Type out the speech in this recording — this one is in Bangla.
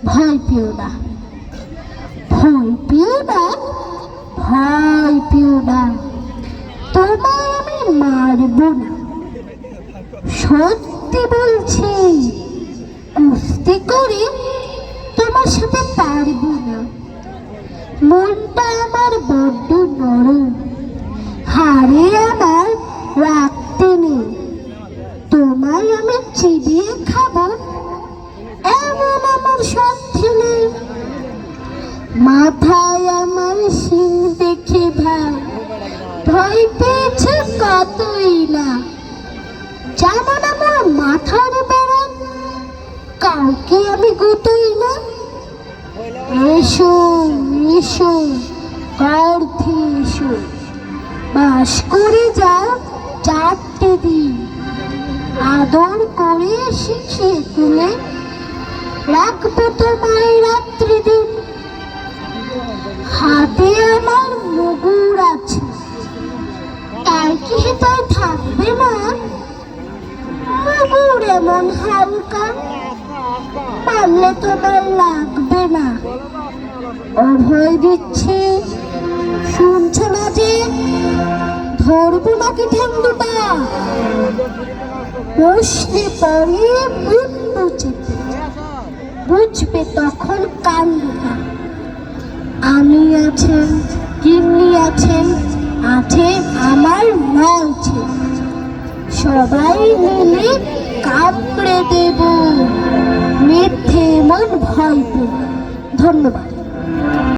ভয় পেও না, ভয় পেও না, ভয় পেও না, তোমায় আমি মারব না। সত্যি বলছি, কুস্তি করে তোমার সাথে পারবো না। মনটা আমার বড্ড নরম, হাড়ে আমার রাখতে নেই। তোমায় আমি চিবিয়ে খাবো এমন আমার সাধ্য নেই। মাথায় আমার শিং দেখে ভাই ভয় পেয়েছে কতই না। যেমন আমার মাথার বেড়া কাউকে আমি গুতোই না। এসো এসো গর্ধে এসো, বাস করে যাও 4টে দিন। আদর করে শিখে তুলে রাখবো তোমায় রাত্রি দিন। হাতে আমার মুগুর আছে, তাই কি হেতায় থাকবে না? মুগুর এমন হালকা, পারলে তোমার লাগবে না। অভয় দিচ্ছে, শুনছো না যে? ধরবো নাকি ঠ্যাং দুটা? বসলে পরে মুন্ডু চেপে বুঝবে তখন কান দুটা। আমি আছেন, গিন্নি আছেন, আছে আমার মালছে, সবাই মিলে কামড়ে দেব। মিথ্যে মন ভয় পেও। ধন্যবাদ।